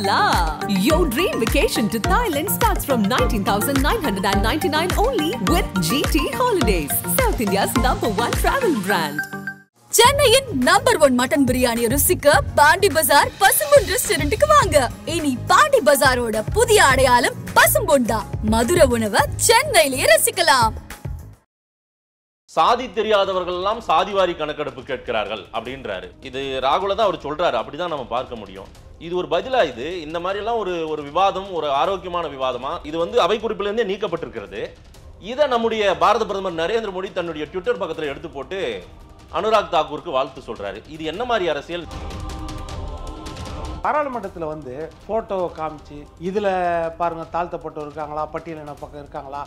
la. Your dream vacation to Thailand starts from 19,999 only with GT Holidays, South India's #1 travel brand. சென்னையின் number 1 mutton biryani ருசிக்க பாண்டி பஜார் பசும்பொன் ரெஸ்டாரண்ட்டுக்கு வாங்க. இனி பாண்டி பஜாரோட புதிய அடையாளம் பசும்பொன் தான். மதுரை உணவை சென்னையிலேயே ரசிக்கலாம். சாதி தெரியாதவர்கள் எல்லாம் சாதிவாரி கணக்கெடுப்பு கேட்கிறார்கள் அப்படின்றாரு. இது ராகுல தான் அவர் சொல்றாரு. அப்படிதான் நம்ம பார்க்க முடியும். இது ஒரு பதிலா? இது இந்த மாதிரி எல்லாம் ஒரு விவாதம், ஒரு ஆரோக்கியமான விவாதமா? இது அவை குறிப்பிலிருந்தே நீக்கப்பட்டிருக்கிறது. இதை நம்முடைய பாரத பிரதமர் நரேந்திர மோடி தன்னுடைய ட்விட்டர் பக்கத்தில் எடுத்து போட்டு அனுராக் தாக்கூருக்கு வாழ்த்து சொல்றாரு. இது என்ன மாதிரி அரசியல்? பாராளுமன்றத்தில் போட்டோவை காமிச்சு இதில் பாருங்க தாழ்த்தப்பட்டவர் இருக்காங்களா, பட்டியலின பக்கம் இருக்காங்களா,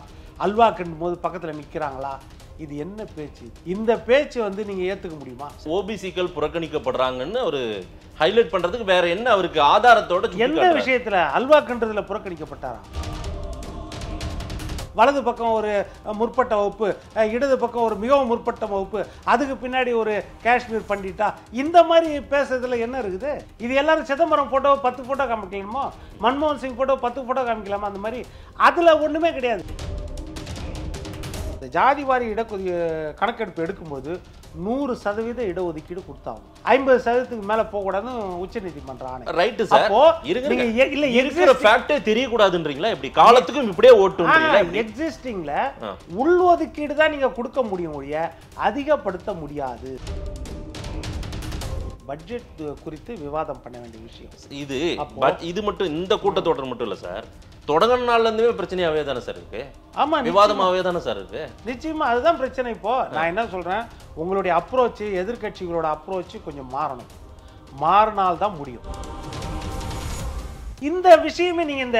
அல்வா கிண்டும் போது பக்கத்தில் நிற்கிறாங்களா, இது என்ன பேச்சு? இந்த பேச்சு நீங்க ஏத்துக்க முடியுமா? ஓபிசிக்கள் புறக்கணிக்கப்படுறாங்கன்னு ஒரு ஹைலைட் பண்றதுக்கு வேற என்ன அவருக்கு ஆதாரத்தோட? எந்த விஷயத்துல அல்வா கிண்டுறதுல புறக்கணிக்கப்பட்டாரா? வலது பக்கம் ஒரு முற்பட்ட வகுப்பு, இடது பக்கம் ஒரு மிகவும் முற்பட்ட வகுப்பு, அதுக்கு பின்னாடி ஒரு காஷ்மீர் பண்டிட்டா, இந்த மாதிரி பேசுறதுல என்ன இருக்குது? இது எல்லாரும் சிதம்பரம் போட்டோ 10 போட்டோ காமிக்கலாமோ, மன்மோகன் சிங் போட்டோ 10 போட்டோ காமிக்கலாமா? அந்த மாதிரி அதுல ஒண்ணுமே கிடையாது. ஜாதிவாரி கணக்கெடுப்பு எடுக்கும்போது 100% இடஒதுக்கீடு கொடுத்தாங்க. 50% மேல போக கூடாதுன்னு உச்சநீதிமன்றம் ஆணை. Right sir. இல்ல இருக்கிற ஃபேக்டே தெரிய கூடாதுன்றீங்களா? இப்படி காலத்துக்கும் இப்படியே ஓட்டுன்றீங்களா? எக்ஸிஸ்டிங்ல உள்ஒதுக்கீடு தான் நீங்க கொடுக்க முடியும் ஒழிய அதிகப்படுத்த முடியாது. பட்ஜெட் குறித்து விவாதம் பண்ண வேண்டிய விஷயம் இது மட்டும் இந்த கூட்டத்தொடர் மட்டும் இல்ல சார். தொடங்கின நாள்ல இருந்தே பிரச்சனையாவே தானே சார் இருக்கு. ஆமா, விவாதமாவே தானே சார் இருக்கு. நிச்சயமா அதுதான் பிரச்சனை. இப்போ நான் என்ன சொல்றேன், உங்களுடைய அப்ரோச், எதிர்கட்சிகளோட அப்ரோச் கொஞ்சம் மாறணும். மாறினால்தான் முடியும். இந்த விஷயமே நீங்க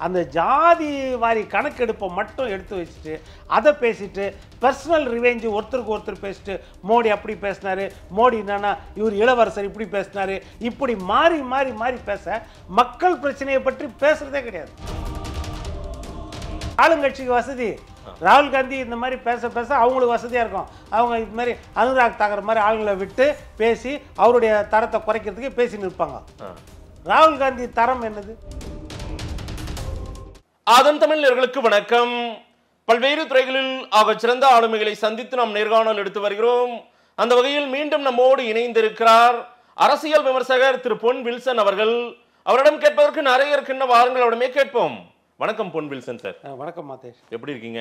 அந்த ஜாதி வாரி கணக்கெடுப்பை மட்டும் எடுத்து வச்சுட்டு அதை பேசிட்டு பர்சனல் ரிவெஞ்ச் ஒருத்தருக்கு ஒருத்தர் பேசிட்டு மோடி அப்படி பேசினாரு, மோடி என்னன்னா இவர் இளவரசர் இப்படி பேசினாரு, இப்படி மாறி மாறி மாறி பேச மக்கள் பிரச்சனையை பற்றி பேசுறதே கிடையாது. ஆளுங்கட்சிக்கு வசதி, ராகுல் காந்தி இந்த மாதிரி பேச பேச அவங்களுக்கு வசதியா இருக்கும். அவங்க இது மாதிரி அனுராக் தாக்கர் மாதிரி ஆளுங்களை விட்டு பேசி அவருடைய தரத்தை குறைக்கிறதுக்கு பேசி நிற்பாங்க. ராகுல் காந்தி தரம் என்னது? ஆதன் தமிழர்களுக்கு வணக்கம். பல்வேறு துறைகளில் சிறந்த ஆளுமைகளை சந்தித்து நாம் நேர்காணல் எடுத்து வருகிறோம். அந்த வகையில் மீண்டும் நம்மோடு இணைந்திருக்கிறார் அரசியல் விமர்சகர் திரு பொன் வில்சன் அவர்கள். அவரிடம் கேட்பதற்கு நிறைய இருக்கின்ற வாரங்கள் அவரிடமே கேட்போம். வணக்கம் பொன் வில்சன் சார். வணக்கம் மாதேஷ். எப்படி இருக்கீங்க?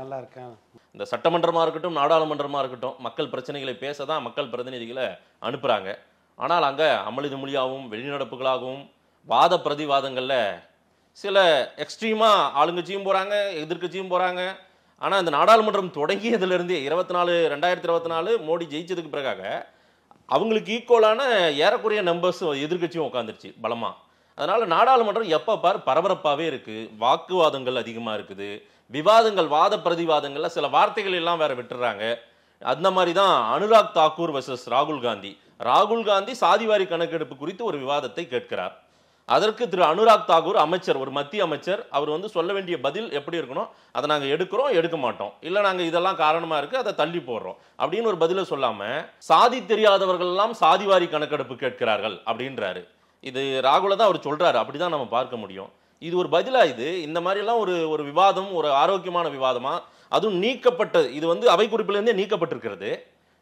நல்லா இருக்கேன். இந்த சட்டமன்றமா இருக்கட்டும், நாடாளுமன்றமா இருக்கட்டும், மக்கள் பிரச்சனைகளை பேசதான் மக்கள் பிரதிநிதிகளை அனுப்புறாங்க. ஆனால் அங்கே அமளி துமளியாகவும் வெளிநடப்புகளாகவும் வாத பிரதிவாதங்களில் சில எக்ஸ்ட்ரீமாக ஆளுங்கட்சியும் போகிறாங்க, எதிர்கட்சியும் போகிறாங்க. ஆனால் இந்த நாடாளுமன்றம் தொடங்கியதுலேருந்தே 2024 மோடி ஜெயிச்சதுக்கு பிறகாக அவங்களுக்கு ஈக்குவலான ஏறக்குறைய நம்பர்ஸ் எதிர்கட்சியும் உட்காந்துருச்சு பலமாக. அதனால் நாடாளுமன்றம் எப்போ பார் பரபரப்பாகவே இருக்குது. வாக்குவாதங்கள் அதிகமாக இருக்குது. விவாதங்கள், வாத பிரதிவாதங்களில் சில வார்த்தைகள் எல்லாம் வேற விட்டுறாங்க. அந்த மாதிரி தான் அனுராக் தாக்கூர் வர்சஸ் ராகுல் காந்தி. ராகுல் காந்தி சாதிவாரி கணக்கெடுப்பு குறித்து ஒரு விவாதத்தை கேட்கிறார். அதற்கு திரு அனுராக் தாக்கூர் அமைச்சர், ஒரு மத்திய அமைச்சர், அவர் சொல்ல வேண்டிய பதில் எப்படி இருக்கணும், அதை நாங்கள் எடுக்கிறோம், எடுக்க மாட்டோம், இல்லை நாங்கள் இதெல்லாம் காரணமாக இருக்குது, அதை தள்ளி போடுறோம் அப்படின்னு ஒரு பதிலை சொல்லாமல் சாதி தெரியாதவர்கள் எல்லாம் சாதிவாரி கணக்கெடுப்பு கேட்கிறார்கள் அப்படின்றாரு. இது ராகுல தான் அவர் சொல்றாரு. அப்படிதான் நம்ம பார்க்க முடியும். இது ஒரு பதிலா? இது இந்த மாதிரி எல்லாம் ஒரு விவாதம், ஒரு ஆரோக்கியமான விவாதமா? அதுவும் நீக்கப்பட்ட, இது அவை குறிப்பிலிருந்தே நீக்கப்பட்டிருக்கிறது.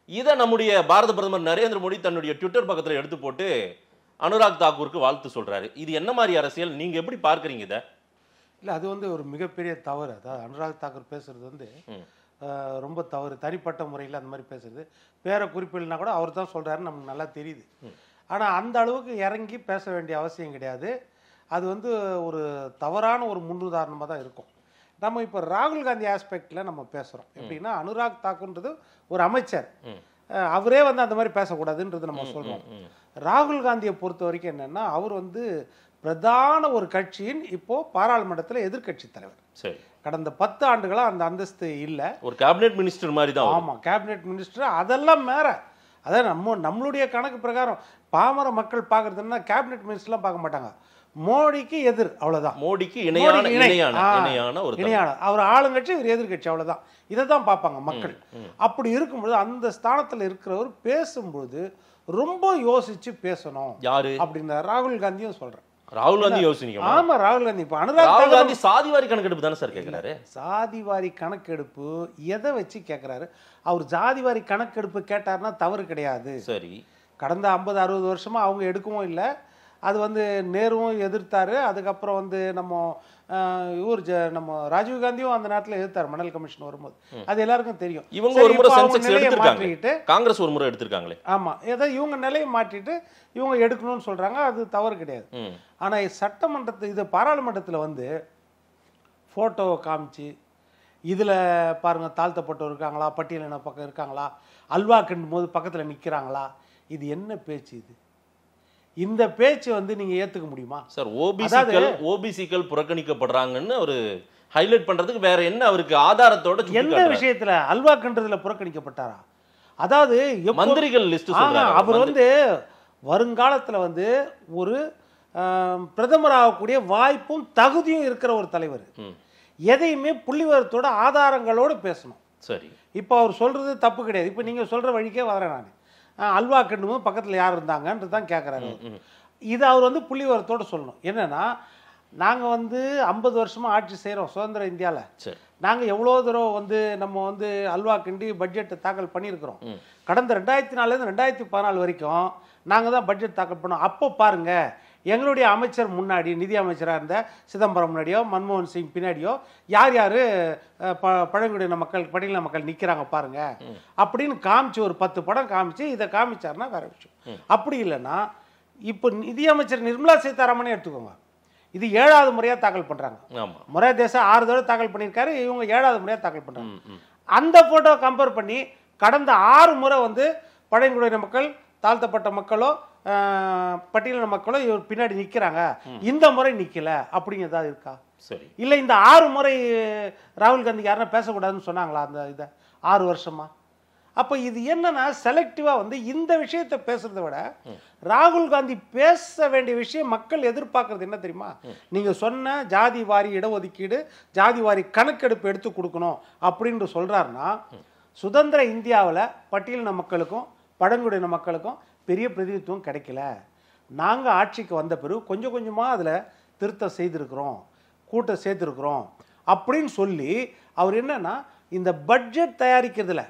இதை நம்முடைய பாரத பிரதமர் நரேந்திர மோடி தன்னுடைய ட்விட்டர் பக்கத்தில் எடுத்து போட்டு அனுராக் தாக்கூருக்கு வாழ்த்து சொல்றாரு. இது என்ன மாதிரி அரசியல்? நீங்க எப்படி பார்க்கறீங்க இதை? இல்லை, அது ஒரு மிகப்பெரிய தவறு. அதாவது அனுராக் தாக்கூர் பேசுறது ரொம்ப தவறு. தனிப்பட்ட முறையில் அந்த மாதிரி பேசுறது, பேரை குறிப்பிடலாம் கூட அவர் தான் சொல்றாருன்னு நமக்கு நல்லா தெரியுது. ஆனால் அந்த அளவுக்கு இறங்கி பேச வேண்டிய அவசியம் கிடையாது. அது ஒரு தவறான ஒரு முன்னுதாரணமாக தான் இருக்கும். நம்ம இப்போ ராகுல் காந்தி ஆஸ்பெக்டில் நம்ம பேசுகிறோம். எப்படின்னா அனுராக் தாக்கூர்ன்றது ஒரு அமைச்சர், அவரே அந்த மாதிரி பேசக்கூடாதுன்றது நம்ம சொல்கிறோம். ராகுல் காந்தியை பொறுத்த வரைக்கும் என்னென்னா அவர் பிரதான ஒரு கட்சியின் இப்போ பாராளுமன்றத்தில் எதிர்கட்சி தலைவர். சரி, கடந்த 10 ஆண்டுகளாக அந்த அந்தஸ்து இல்லை. ஒரு கேபினெட் மினிஸ்டர் மாதிரி தான். ஆமாம், கேபினெட் மினிஸ்டர். அதெல்லாம் மேற, அதாவது நம்மளுடைய கணக்கு பிரகாரம் பாமர மக்கள் பார்க்குறதுன்னா கேபினெட் மினிஸ்டர்லாம் பார்க்க மாட்டாங்க. மோடிக்கு எதிர், அவ்வளவுதான். மோடிக்கு இணையான ஒரு அவர் ஆளுங்கட்சி, இவர் எதிர்கட்சி, அவ்வளவுதான். இதை தான் பார்ப்பாங்க மக்கள். அப்படி இருக்கும்போது அந்த ஸ்தானத்தில் இருக்கிறவர் பேசும்போது ரொம்ப யோசிச்சு பேசணும். யாரு அப்படின்னா ராகுல் காந்தியும் சொல்றேன். ராகுல் காந்தி யோசிக்கணும். ஆமா, ராகுல் காந்தி இப்ப ராகுல் காந்தி சாதிவாரி கணக்கெடுப்பு தானே சார் கேட்கிறாரு. சாதிவாரி கணக்கெடுப்பு எதை வச்சு கேட்கிறாரு? அவர் ஜாதிவாரி கணக்கெடுப்பு கேட்டாருன்னா தவறு கிடையாது. சரி, கடந்த 50-60 வருஷமா அவங்க எடுக்கவும் இல்லை. அது வந்து நேருவும் எதிர்த்தாரு. அதுக்கப்புறம் வந்து நம்ம ராஜீவ் காந்தியும் அந்த நேரத்தில் எதிர்த்தாரு மணல் கமிஷன் வரும்போது. அது எல்லாருக்கும் தெரியும். இவங்க ஒரு முறை சென்செக்ஸ் எடுத்துட்டாங்க, காங்கிரஸ் ஒரு முறை எடுத்திருக்காங்களே. ஆமா, ஏதோ இவங்க நிலையை மாற்றிட்டு இவங்க எடுக்கணும்னு சொல்றாங்க. அது தவறு கிடையாது. ஆனா சட்டமன்றத்து இது பாராளுமன்றத்தில் வந்து போட்டோவை காமிச்சு இதுல பாருங்க தாழ்த்தப்பட்டவர் இருக்காங்களா, பட்டியலின பக்கம் இருக்காங்களா, அல்வா கிண்டும் போது பக்கத்துல நிக்கிறாங்களா, இது என்ன பேச்சு? இது இந்த பேச்சு வந்து நீங்க ஏத்துக்க முடியுமா சார்? ஓபிசிக்கள் புறக்கணிக்கப்படுறாங்கன்னு ஒரு ஹைலைட் பண்றதுக்கு வேற என்ன அவருக்கு ஆதாரத்தோட எந்த விஷயத்துல அல்வா கிண்டதுல புறக்கணிக்கப்பட்டாரா? அதாவது மந்திரிகள் லிஸ்ட் சொல்றாங்க. அவர் வந்து வருங்காலத்துல வந்து ஒரு பிரதமர் ஆகக்கூடிய வாய்ப்பும் தகுதியும் இருக்கிற ஒரு தலைவர். எதையுமே புள்ளிவரத்தோட ஆதாரங்களோடு பேசணும். சரி, இப்போ அவர் சொல்றது தப்பு கிடையாது. இப்போ நீங்க சொல்ற வழிக்கே வரேன் நான். அல்வா கிண்டும்போது பக்கத்தில் யார் இருந்தாங்கன்றது தான் கேட்குறாரு. இது அவர் வந்து புள்ளிவரத்தோடு சொல்லணும். என்னன்னா, நாங்கள் வந்து 50 வருஷமாக ஆட்சி செய்கிறோம் சுதந்திர இந்தியாவில். நாங்கள் எவ்வளோ தூரம் வந்து நம்ம வந்து அல்வா கிண்டி பட்ஜெட்டை தாக்கல் பண்ணியிருக்கிறோம். கடந்த 2004 2014 வரைக்கும் நாங்கள் தான் பட்ஜெட் தாக்கல் பண்ணோம். அப்போ பாருங்க, எங்களுடைய அமைச்சர் முன்னாடி நிதி அமைச்சராக இருந்த சிதம்பரம் முன்னாடியோ மன்மோகன் சிங் பின்னாடியோ யார் யார் பழங்குடியின மக்கள் பட்டியலின மக்கள் நிற்கிறாங்க பாருங்க அப்படின்னு காமிச்சு ஒரு 10 படம் காமிச்சு இதை காமிச்சாருன்னா வேற விஷயம். அப்படி இல்லைன்னா இப்போ நிதியமைச்சர் நிர்மலா சீதாராமனே எடுத்துக்கோங்க. இது 7வது முறையாக தாக்கல் பண்ணுறாங்க. முறை தேசம் 6 தடவை தாக்கல் பண்ணியிருக்காரு, இவங்க 7வது முறையாக தாக்கல் பண்ணுறாங்க. அந்த ஃபோட்டோ கம்பேர் பண்ணி கடந்த 6 முறை வந்து பழங்குடியின மக்கள், தாழ்த்தப்பட்ட மக்களோ, பட்டியலின மக்களோ இவர் பின்னாடி நிற்கிறாங்க, இந்த முறை நிற்கல அப்படிங்கிறதா இருக்கா? சரி, இல்லை இந்த 6 முறை ராகுல் காந்தி யாருன்னா பேசக்கூடாதுன்னு சொன்னாங்களா அந்த இதை 6 வருஷமா? அப்போ இது என்னன்னா செலக்டிவாக வந்து இந்த விஷயத்தை பேசுறதை விட ராகுல் காந்தி பேச வேண்டிய விஷயம் மக்கள் எதிர்பார்க்கறது என்ன தெரியுமா? நீங்கள் சொன்ன ஜாதி வாரி இடஒதுக்கீடு, ஜாதி வாரி கணக்கெடுப்பு எடுத்து கொடுக்கணும் அப்படின்னு சொல்கிறாருன்னா, சுதந்திர இந்தியாவில் பட்டியலின மக்களுக்கும் பழங்குடியின மக்களுக்கும் பெரிய பிரதிநிதித்துவம் கிடைக்கல. நாங்கள் ஆட்சிக்கு வந்த பிறகு கொஞ்சம் கொஞ்சமாக அதில் திருத்தம் செய்திருக்கிறோம், கூட்டம் சேர்த்துருக்குறோம் அப்படின்னு சொல்லி அவர் என்னன்னா இந்த பட்ஜெட் தயாரிக்கிறதுல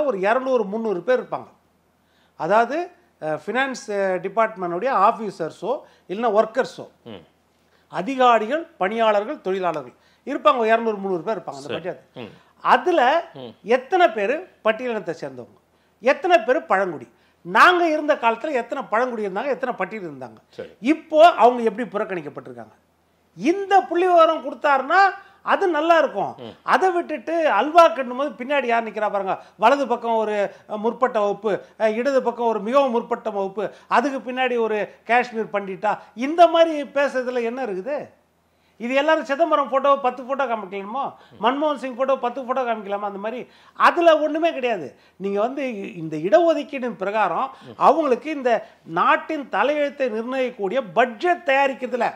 ஒரு 200-300 பேர் இருப்பாங்க. அதாவது ஃபினான்ஸ் டிபார்ட்மெண்ட்டுடைய ஆஃபீஸர்ஸோ இல்லைன்னா ஒர்க்கர்ஸோ, அதிகாரிகள், பணியாளர்கள், தொழிலாளர்கள் இருப்பாங்க. 200-300 பேர் இருப்பாங்க அந்த பட்ஜெட். அதில் எத்தனை பேர் பட்டியலினத்தை சேர்ந்தவங்க, எத்தனை பேர் பழங்குடி? நாங்க இருந்த காலத்துல எத்தனை பழங்குடி இருந்தாங்க, எத்தனை பட்டியல் இருந்தாங்க? இப்போ அவங்க எப்படி புறக்கணிக்கப்பட்டிருக்காங்க? இந்த புள்ளிவிவரம் கொடுத்தாருன்னா அது நல்லா இருக்கும். அதை விட்டுட்டு அல்வா கட்டும் போது பின்னாடி யார் நிற்கிறா பாருங்க, வலது பக்கம் ஒரு முற்பட்ட வகுப்பு, இடது பக்கம் ஒரு மிகவும் முற்பட்ட வகுப்பு, அதுக்கு பின்னாடி ஒரு காஷ்மீர் பண்டிட்டா, இந்த மாதிரி பேசுறதுல என்ன இருக்குது? இது எல்லாரும் சிதம்பரம் போட்டோ 10 போட்டோ காமிக்கலாமோ, மன்மோகன் சிங் போட்டோ 10 போட்டோ காமிக்கலாமா? அந்த மாதிரி அதில் ஒன்றுமே கிடையாது. நீங்கள் வந்து இந்த இடஒதுக்கீடின் பிரகாரம் அவங்களுக்கு இந்த நாட்டின் தலையெழுத்தை நிர்ணயிக்கக்கூடிய பட்ஜெட் தயாரிக்கிறதுல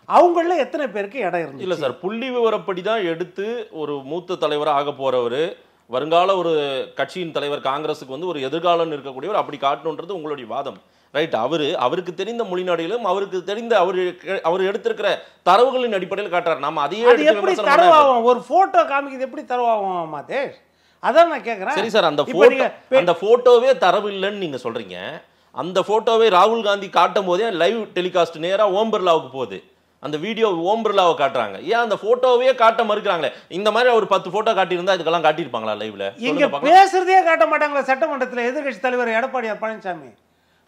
அவங்கள எத்தனை பேருக்கு இடம் இருந்து? இல்லை சார், புள்ளி விவரப்படி தான் எடுத்து ஒரு மூத்த தலைவராக ஆக போகிறவர், வருங்கால ஒரு கட்சியின் தலைவர், காங்கிரஸுக்கு வந்து ஒரு எதிர்காலம் இருக்கக்கூடியவர் அப்படி காட்டணுன்றது உங்களுடைய வாதம், ரைட்? அவருக்கு தெரிந்த மொழிநாடுகளும் அவருக்கு தெரிந்த அவர் எடுத்திருக்கிற தரவுகளின் அடிப்படையில் காட்டுறாரு. நாம அதையே எப்படி தரவாகும்? ஒரு போட்டோ காமிக்கிறது எப்படி தரவாகும் மாதேஷ்? அதான் நான் கேட்குறேன். சரி சார், அந்த போட்டோவே தரவு இல்லைன்னு நீங்க சொல்றீங்க. அந்த போட்டோவே ராகுல் காந்தி காட்டும் போதே லைவ் டெலிகாஸ்ட் நேரா ஓம் பிர்லாவுக்கு போகுது. அந்த வீடியோ ஓம் பிர்லாவை காட்டுறாங்க. ஏன் அந்த போட்டோவே காட்ட மறுக்கிறாங்களே? இந்த மாதிரி ஒரு 10 போட்டோ காட்டியிருந்தா இதுக்கெல்லாம் காட்டியிருப்பாங்களா லைவ்ல? இங்க பேசுறதே காட்ட மாட்டாங்களா? சட்டமன்றத்தில் எதிர்கட்சி தலைவர் எடப்பாடியார் பழனிசாமி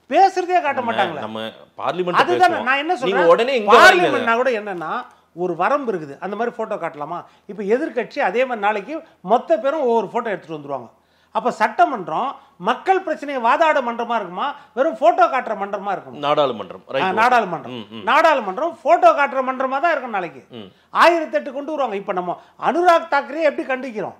பேசுறதே காட்ட மாட்டாங்களா? நம்ம பார்லிமெண்ட் அதுதான் நான் என்ன சொல்றேன். உடனே பார்லிமெண்ட்னா கூட என்னன்னா ஒரு வரம்பு இருக்குது. அந்த மாதிரி போட்டோ காட்டலாமா? இப்போ எதிர்கட்சி அதே மாதிரி நாளைக்கு மொத்த பேரும் ஒவ்வொரு போட்டோ எடுத்துட்டு வந்துருவாங்க. அப்ப சட்டமன்றம் மக்கள் பிரச்சனையை வாதாட மன்றமா இருக்குமா, வெறும் போட்டோ காட்டுற மன்றமா இருக்கும்? நாடாளுமன்றம் போட்டோ காட்டுற மன்றமா தான் இருக்கும். நாளைக்கு 1008 கொண்டு வருவாங்க. இப்ப நம்ம அனுராக் தாக்கரே எப்படி கண்டிக்கிறோம்?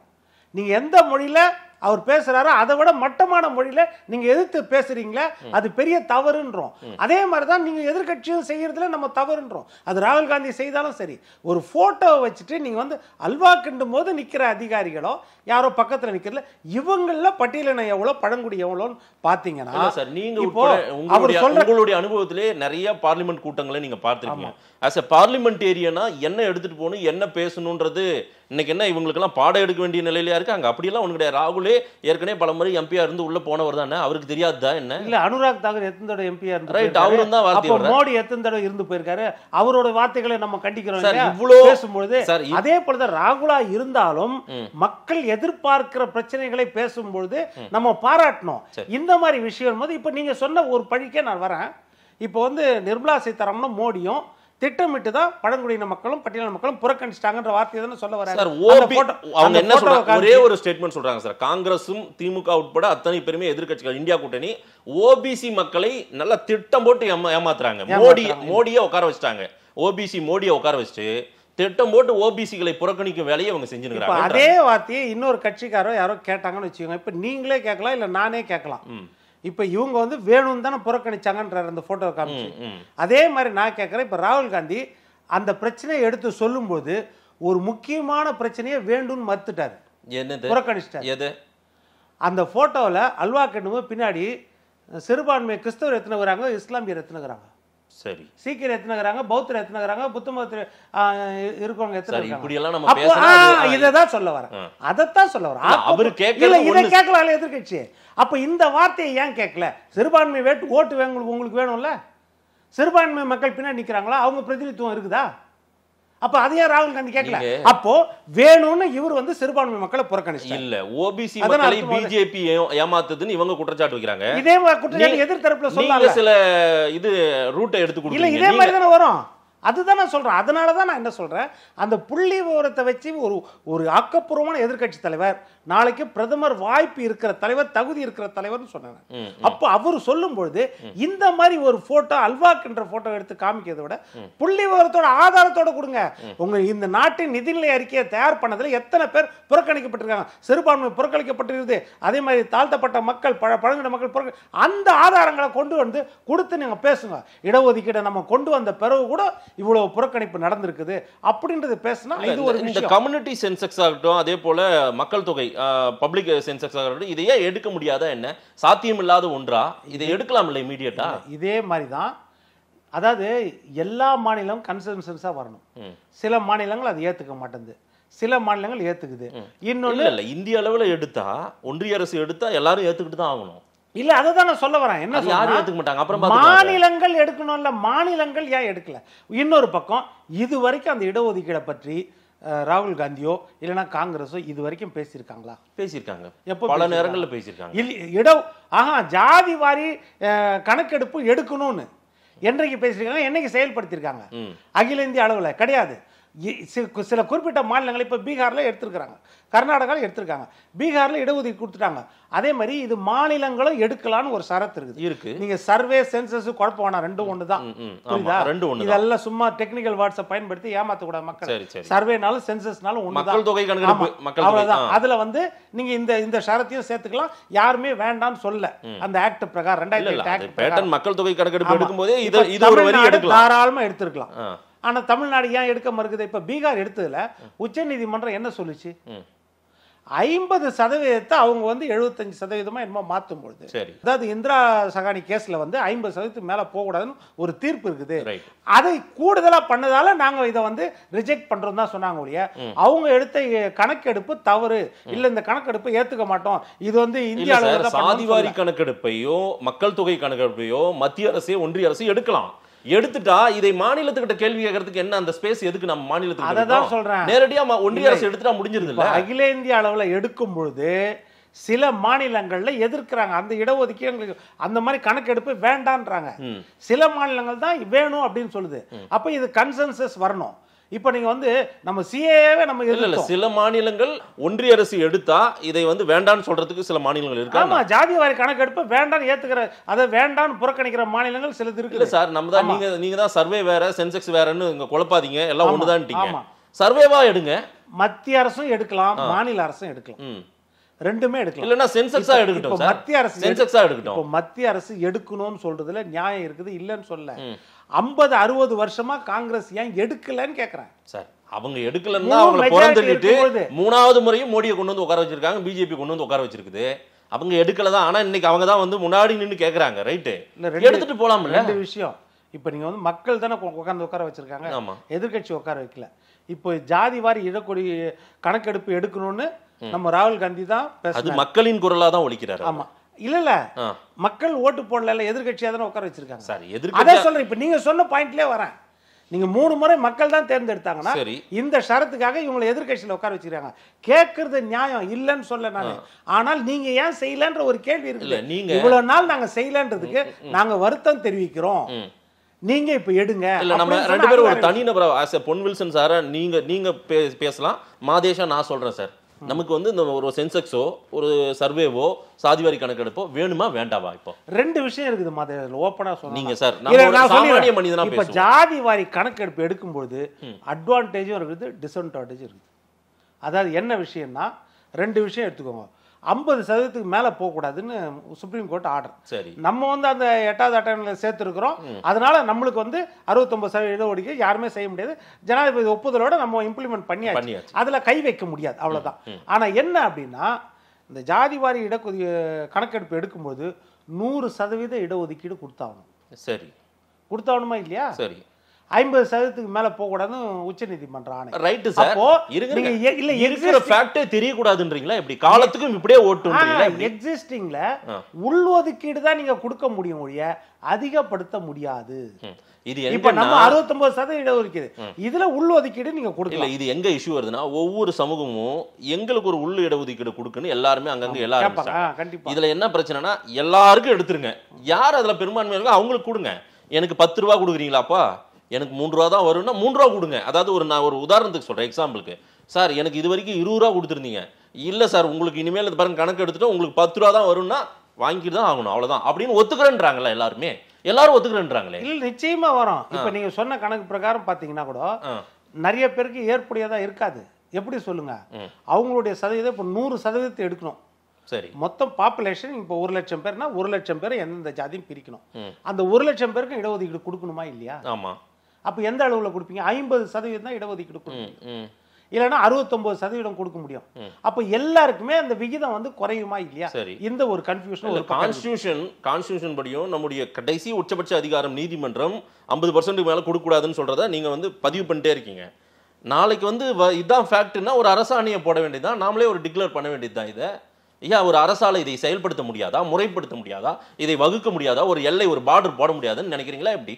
நீங்க எந்த மொழியில அவர் பேசுறாரோ அதை விட மட்டமான மொழியில நீங்க எதிர்த்து பேசுறீங்களா, அது பெரிய தவறுன்றோம். அதே மாதிரிதான் நீங்க எதிர்கட்சியும் செய்யறதுல நம்ம தவறுன்றோம். அது ராகுல் காந்தி செய்தாலும் சரி, ஒரு போட்டோவை வச்சுட்டு நீங்க வந்து அல்வா கிண்டும் போது நிக்கிற அதிகாரிகளோ யாரோ பக்கத்துல நிக்கிறதுல இவங்கள பட்டியலின எவ்வளவு பழங்குடி எவ்வளோன்னு பாத்தீங்கன்னா சார், நீங்க இப்போ உங்களுடைய அனுபவத்திலே நிறைய பார்லிமெண்ட் கூட்டங்களை நீங்க பார்த்திருக்கீங்க. as a parliamentarian என்ன எடுத்துட்டு போகணும், என்ன பேசணும்ன்றது இன்னைக்கு என்ன இவங்களுக்கெல்லாம் பாடம் எடுக்க வேண்டிய நிலையில இருக்காங்க. அப்படியெல்லாம் ஒண்ணு கிடையாது. ராகுலே ஏற்கனவே பல முறை எம்பியா இருந்து உள்ள போனவர் தானே, அவருக்கு தெரியாதா என்ன? இல்ல, அனுராக் தாக்கூர் எத்தனை தடவை எம்பியா இருந்து ரைட், அவரும் தான் வார்த்தை. மோடி எத்தனை தடவை இருந்து போயிருக்காரு, அவரோட வார்த்தைகளை நம்ம கண்டிக்கிறோம் சார். இவ்வளோ பேசும்பொழுது அதே போலதான் ராகுலா இருந்தாலும் மக்கள் எதிர்பார்க்கிற பிரச்சனைகளை பேசும்பொழுது நம்ம பாராட்டணும். இந்த மாதிரி விஷயம் போது இப்ப நீங்க சொன்ன ஒரு பழிக்கே நான் வரேன். இப்போ வந்து நிர்மலா சீதாராமனும் மோடியும் திட்டமிட்டு தான் பழங்குடியின மக்களும் பட்டியலின மக்களும் புறக்கணிச்சிட்டாங்கன்ற வார்த்தையை தானே சொல்ல வராங்க. அவங்க என்ன சொல்றாங்க, ஒரே ஒரு ஸ்டேட்மெண்ட் சொல்றாங்க சார். காங்கிரஸும் திமுக உட்பட அத்தனை பெருமை எதிர்க்கட்சிகள் இந்தியா கூட்டணி ஓபிசி மக்களை நல்லா திட்டம் போட்டு ஏமாத்துறாங்க. மோடியை உட்கார வச்சுட்டாங்க. ஓபிசி மோடியை உட்கார வச்சுட்டு திட்டம் போட்டு ஓபிசிகளை புறக்கணிக்கும் வேலையை அவங்க செஞ்சுருக்காங்க. அதே வார்த்தையை இன்னொரு கட்சிக்காரோ யாரோ கேட்டாங்கன்னு வச்சுக்கோங்க. இப்ப நீங்களே கேட்கலாம், இல்ல நானே கேட்கலாம். இப்ப இவங்க வந்து வேணும்னு தானே புறக்கணிச்சாங்கன்ற அந்த போட்டோ காமிச்சு அதே மாதிரி நான் கேட்கிறேன். இப்ப ராகுல் காந்தி அந்த பிரச்சனையை எடுத்து சொல்லும்போது ஒரு முக்கியமான பிரச்சனையை வேண்டும் மறுத்துட்டாரு, புறக்கணிச்சிட்டாரு. அந்த போட்டோவில் அல்வா கண்டுமோ பின்னாடி சிறுபான்மை கிறிஸ்தவர் எத்தனைங்கிறாங்க, இஸ்லாமியர் எத்தனைங்கிறாங்க, சரி, சீக்கிரம் எத்தனைங்கிறாங்க, பௌத்தர் எத்தனைங்கிறாங்க, புத்த மதத்தில் இருக்கவங்க எத்தனை. இதான் சொல்ல வரேன், அதைத்தான் சொல்ல வரேன். அவரு கேட்கல, இதை கேட்கலாம் எதிர்கட்சி. அப்ப இந்த வார்த்தையை ஏன் கேட்கல? சிறுபான்மை ஓட்டு உங்களுக்கு வேணும்ல, சிறுபான்மை மக்கள் பின்னாடி நிக்கிறாங்களா, அவங்க பிரதிநிதித்துவம் இருக்குதா? அப்ப அதையே ராகுல் காந்தி கேட்கல. அப்போ வேணும்னு இவர் வந்து சிறுபான்மை மக்களை புறக்கணிச்சார். இல்ல, ஓபிசி மக்களை பிஜேபி ஏமாத்துதுன்னு இவங்க குற்றச்சாட்டு வைக்கிறாங்க. இதே குற்றச்சாட்டு எதிர் தரப்புல சொல்லாங்க. சில இது ரூட்டை எடுத்து கொடுங்க. இதே மாதிரி தானே வரும். அதுதான் நான் சொல்றேன். அதனால தான் நான் என்ன சொல்றேன், அந்த புள்ளி விவரத்தை வச்சு ஒரு ஆக்கப்பூர்வமான எதிர்கட்சி தலைவர், நாளைக்கு பிரதமர் வாய்ப்பு இருக்கிற தலைவர், தகுதி இருக்கிற தலைவர்னு சொன்னாங்க. அப்போ அவர் சொல்லும் பொழுது இந்த மாதிரி ஒரு போட்டோ, அல்வாக்குன்ற போட்டோ எடுத்து காமிக்கிறதை விட புள்ளி விவரத்தோட ஆதாரத்தோட கொடுங்க. உங்க இந்த நாட்டின் நிதிநிலை அறிக்கையை தயார் பண்ணதுல எத்தனை பேர் புறக்கணிக்கப்பட்டிருக்காங்க, சிறுபான்மை புறக்கணிக்கப்பட்டிருக்குது, அதே மாதிரி தாழ்த்தப்பட்ட மக்கள், பழங்குடியின மக்கள், அந்த ஆதாரங்களை கொண்டு வந்து கொடுத்து நீங்க பேசுங்க. இடஒதுக்கீடு நம்ம கொண்டு வந்த பிறகு கூட இவ்வளவு புறக்கணிப்பு நடந்திருக்குது அப்படின்றது பேசினா இது ஒரு இந்த கம்யூனிட்டி சென்சஸ் ஆகட்டும், அதே போல மக்கள் தொகை பப்ளிக் சென்சஸ் ஆகட்டும், இதையே எடுக்க முடியாதா என்ன? சாத்தியம் இல்லாத ஒன்றா? இதை எடுக்கலாம் இல்லை இமீடியட்டா? இதே மாதிரி தான். அதாவது எல்லா மாநிலமும் கன்சென்சஸா வரணும். சில மாநிலங்கள் அதை ஏத்துக்க மாட்டேங்குது, சில மாநிலங்கள் ஏத்துக்குது. இன்னொன்னு இல்ல, இந்திய அளவில் எடுத்தா, ஒன்றிய அரசு எடுத்தா எல்லாரும் ஏத்துக்கிட்டு தான் ஆகணும். இல்ல, அதை நான் சொல்ல வரேன். என்ன யாரும் ஏத்துக்க மாட்டாங்க. அப்புறம் மாநிலங்கள் எடுக்கணும்ல, மாநிலங்கள் ஏன் எடுக்கல? இன்னொரு பக்கம் இது வரைக்கும் அந்த இடஒதுக்கீடை பற்றி ராகுல் காந்தியோ இல்லைன்னா காங்கிரஸோ இது வரைக்கும் பேசியிருக்காங்களா? பேசியிருக்காங்க, பல நேரங்களில் பேசியிருக்காங்க. ஜாதி வாரி கணக்கெடுப்பு எடுக்கணும்னு என்றைக்கு பேசியிருக்காங்க, என்னைக்கு செயல்படுத்தியிருக்காங்க? அகில இந்திய அளவில் கிடையாது. சில குறிப்பிட்ட மாநிலங்கள் இப்போ பீகாரில் எடுத்திருக்கிறாங்க, கர்நாடகாவில் எடுத்திருக்காங்க, பீகாரில் இடஒதுக்கீடு கொடுத்துட்டாங்க. அதே மாதிரி இது மாநிலங்களும் எடுக்கலான்னு ஒரு சரத்து இருக்கு. நீங்க சர்வே சென்சஸ் குழப்பம் வேணாம், ரெண்டும் ஒன்று தான். இதெல்லாம் சும்மா டெக்னிக்கல் வேர்ட்ஸை பயன்படுத்தி ஏமாத்தக்கூடாது மக்கள். சர்வேனாலும் சென்சஸ்னாலும் ஒன்று தான், அவ்வளவுதான். அதுல வந்து நீங்க இந்த சரத்தையும் சேர்த்துக்கலாம், யாருமே வேண்டாம்னு சொல்ல. அந்த ஆக்ட் பிரகாரம் 2008 மக்கள் தொகை கணக்கெடுப்பு எடுக்கும்போதே இது ஒரு வரி எடுக்கலாம், தாராளமா எடுத்திருக்கலாம். ஆனா தமிழ்நாடு ஏன் எடுக்க மறுக்குது? இப்ப பீகார் எடுத்ததுல உச்ச நீதிமன்றம் என்ன சொல்லுச்சு? 50% அவங்க வந்து 75% என்னமோ மாற்றும் பொழுது, அதாவது இந்திரா சகானி கேஸ்ல வந்து 50% மேல போக கூடாதுன்னு ஒரு தீர்ப்பு இருக்குது. அதை கூடுதலா பண்ணதால நாங்க இதை வந்து ரிஜெக்ட் பண்றோம் தான் சொன்னாங்க ஒழிய அவங்க எடுத்த கணக்கெடுப்பு தவறு இல்ல, இந்த கணக்கெடுப்பை ஏத்துக்க மாட்டோம். இது வந்து இந்தியா சாதிவாரி கணக்கெடுப்பையோ மக்கள் தொகை கணக்கெடுப்பையோ மத்திய அரசே ஒன்றிய அரசு எடுக்கலாம். எடுத்துட்டா இதை மாநிலத்துக்கிட்ட கேள்வி கேட்கறதுக்கு என்ன அந்த ஸ்பேஸ் எதுக்கு? நம்ம மாநிலத்துக்கு அதான் சொல்றேன், நேரடியா ஒன்றிய அரசு எடுத்துட்டா முடிஞ்சிருது இல்ல? அகில இந்திய அளவுல எடுக்கும் பொழுது சில மாநிலங்கள்ல எதிர்க்கிறாங்க, அந்த இடஒதுக்கீடு அந்த மாதிரி கணக்கெடுப்பு வேண்டான்றாங்க. சில மாநிலங்கள் தான் வேணும் அப்படின்னு சொல்லுது. அப்ப இது கன்சென்சஸ் வரணும். இப்ப நீங்க வந்து நம்ம சிஏஏவே நம்ம இல்ல, சில மாநிலங்கள் ஒன்றிய அரசு எடுத்தா இதை வந்து வேண்டான்னு சொல்றதுக்கு சில மாநிலங்கள் இருக்கு. ஆமா, ஜாதி வாரி கணக்கெடுப்பு வேண்டான்னு ஏத்துக்கிற, அதை வேண்டான்னு புறக்கணிக்கிற மாநிலங்கள் சிலது இருக்கு. இல்ல சார், நம்ம தான் நீங்க தான் சர்வே வேற சென்செக்ஸ் வேறன்னு இங்க குழப்பாதீங்க, எல்லாம் ஒண்ணுதான்ட்டீங்க. சர்வேவா எடுங்க. மத்திய அரசும் எடுக்கலாம், மாநில அரசும் எடுக்கலாம். ரெண்டுமே எடுக்கலாம். இல்லனா சென்செக்ஸா எடுக்கட்டும் சார். மத்திய அரசு சென்செக்ஸா எடுக்கட்டும். இப்போ மத்திய அரசு எடுக்கணும்னு சொல்றதுல நியாயம் இருக்குது, இல்லன்னு சொல்ல. 50-60 வருஷமா காங்கிரஸ் ஏன் எடுக்கலன்னு கேக்குறேன் சார். அவங்க எடுக்கலன்னா அவங்கள புறந்தள்ளிட்டு மூணாவது முறையும் மோடியை கொண்டு வந்து உட்கார வச்சிருக்காங்க, பிஜேபி கொண்டு வந்து உட்கார வச்சிருக்குது. அவங்க எடுக்கல தான். ஆனா இன்னைக்கு அவங்க தான் வந்து முன்னாடி நின்னு கேக்குறாங்க. ரைட், எடுத்துட்டு போலாம்ல. ரெண்டு விஷயம். இப்போ நீங்க வந்து மக்கள் தானே உட்கார்ந்து உட்கார வச்சிருக்காங்க, எதிர்கட்சி உட்கார வைக்கல. இப்போ ஜாதி வாரி இடக்கொடி கணக்கெடுப்பு எடுக்கணும்னு நம்ம ராகுல் காந்தி தான் பேசுறாரு. அது மக்களின் குரலா தான் ஒலிக்கிறாரு. ஆமா, இல்ல மக்கள் ஓட்டு போடல, எதிர்கட்சியா தானே உட்கார வச்சிருக்காங்க. சார் அதான் சொல்றேன். இப்போ நீங்க சொன்ன பாயிண்ட்லயே வரேன். நீங்க 3 முறை மக்கள் தான் தேர்ந்தெடுத்தாங்கன்னா இந்த ஷரத்துக்காக இவங்களை எதிர்கட்சியில உட்கார வச்சிருக்காங்க. கேட்கறது நியாயம், இல்லன்னு சொல்ல நான். ஆனால் நீங்க ஏன் செய்யலன்ற ஒரு கேள்வி இருக்கு. நீங்க இவ்வளவு நாள் நாங்க செய்யலன்றதுக்கு நாங்க வருத்தம் தெரிவிக்கிறோம், நீங்க இப்ப எடுங்க. இல்ல நம்ம ரெண்டு பேரும் ஒரு தனி நபரா பொன் வில்சன் சார நீங்க பேசலாம். மாதேஷா நான் சொல்றேன் சார். நமக்கு வந்து இந்த ஒரு சென்செக்ஸோ ஒரு சர்வேவோ சாதிவாரி கணக்கெடுப்போ வேணுமா வேண்டாவா? இப்போ ரெண்டு விஷயம் இருக்குது மாதிரி ஓப்பனா சொன்னீங்க சார். சாமானிய மனிதனா இப்ப ஜாதி வாரி கணக்கெடுப்பு எடுக்கும்போது அட்வான்டேஜும் இருக்குது, டிஸ்அட்வான்டேஜும் இருக்குது. அதாவது என்ன விஷயம்னா, ரெண்டு விஷயம் எடுத்துக்கோங்க. 50% மேல போகக்கூடாதுன்னு சுப்ரீம் கோர்ட் ஆர்டர். சரி, நம்ம வந்து அந்த 8வது அட்டவணையில் சேர்த்துருக்கிறோம். அதனால நம்மளுக்கு வந்து 69% இடஒதுக்கீடு யாருமே செய்ய முடியாது. ஜனாதிபதி ஒப்புதலோட நம்ம இம்ப்ளிமெண்ட் பண்ணியாச்சு. அதுல கை வைக்க முடியாது, அவ்வளவுதான். ஆனா என்ன அப்படின்னா, இந்த ஜாதிவாரி கணக்கெடுப்பு எடுக்கும்போது 100% இடஒதுக்கீடு கொடுத்தாகணும். சரி, கொடுத்தாகணுமா இல்லையா? சரி, 50% மேல போக கூடாதுன்னு உச்சநீதிமன்ற ஆணை. Right sir. இல்ல இருக்கிற ஃபேக்டே தெரிய கூடாதுன்றீங்களா? எப்படி காலத்துக்கும் இப்படியே ஓட்டுன்றீங்களா? எக்ஸிஸ்டிங்ல உள்ஒதுக்கீடு தான் நீங்க கொடுக்க முடியும் ஒழிய அதிகப்படுத்த முடியாது. இது இப்ப நம்ம 69% இடஒதுக்கீடு, இதுல உள்ஒதுக்கீடு நீங்க கொடுக்கல. இது எங்க இஷ்யூ வருதுன்னா, ஒவ்வொரு சமூகமும் எங்களுக்கு ஒரு உள் இடஒதுக்கீடு கொடுக்கணும் எல்லாருமே அங்கங்க எல்லாரும். கண்டிப்பா இதுல என்ன பிரச்சனைனா, எல்லாருக்கும் எடுத்துருங்க. யார் அதுல பெரும்பான்மை இருக்கோ அவங்களுக்கு கொடுங்க. எனக்கு 10 ரூபா கொடுக்குறீங்களாப்பா, எனக்கு 3 ரூபா தான் வரும்னா 3 ரூபா கொடுங்க. அதாவது நான் ஒரு உதாரணத்துக்கு சொல்றேன், எக்ஸாம்பிளுக்கு. சார் எனக்கு இது வரைக்கும் 20 ரூபா கொடுத்துருந்தீங்க, இல்ல சார் உங்களுக்கு இனிமேல் பாருங்க கணக்கு எடுத்துட்டு உங்களுக்கு 10 ரூபா தான் வரும்னா வாங்கிட்டு தான் ஆகணும், அவ்வளவுதான் அப்படின்னு ஒத்துக்கிறேன்றாங்களா? எல்லாரும் ஒத்துக்கிறேன்றாங்களே. இல்ல நிச்சயமா வரும். இப்ப நீங்க சொன்ன கணக்கு பிரகாரம் பாத்தீங்கன்னா கூட நிறைய பேருக்கு ஏற்புடையதா இருக்காது. எப்படி சொல்லுங்க, அவங்களுடைய சதவீதம் இப்ப 100% எடுக்கணும். சரி, மொத்தம் பாப்புலேஷன் இப்போ 1 லட்சம் பேர்னா 1 லட்சம் பேர் எந்தெந்த ஜாதியும் பிரிக்கணும். அந்த 1 லட்சம் பேருக்கு இடஒதுக்கீடு கொடுக்கணுமா இல்லையா? ஆமா. அப்ப எந்த அளவுல கொடுப்பீங்க? 50% தான் இடஒதுக்கீடு கொடுக்கணும், இல்லைன்னா 69% கொடுக்க முடியும். அப்ப எல்லாருக்குமே அந்த விகிதம் வந்து குறையுமா இல்லையா? இந்த ஒரு கன்ஃபியூஷன். ஒரு கான்ஸ்டிடியூஷன் படியும் நம்முடைய கடைசி உச்சபட்ச அதிகாரம் நீதிமன்றம் 50% மேல கொடுக்க கூடாதுன்னு சொல்றத நீங்க வந்து பதிவு பண்ணிட்டே இருக்கீங்க. நாளைக்கு வந்து இதான் ஃபேக்ட்னா ஒரு அரசாணையை போட வேண்டியதுதான், நாமளே ஒரு டிக்ளேர் பண்ண வேண்டியதுதான். இதை ஐயா ஒரு அரசால இதை செயல்படுத்த முடியாதா, முறைப்படுத்த முடியாதா, இதை வகுக்க முடியாதா, ஒரு எல்லை ஒரு பார்டர் போட முடியாதுன்னு நினைக்கிறீங்களா? எப்படி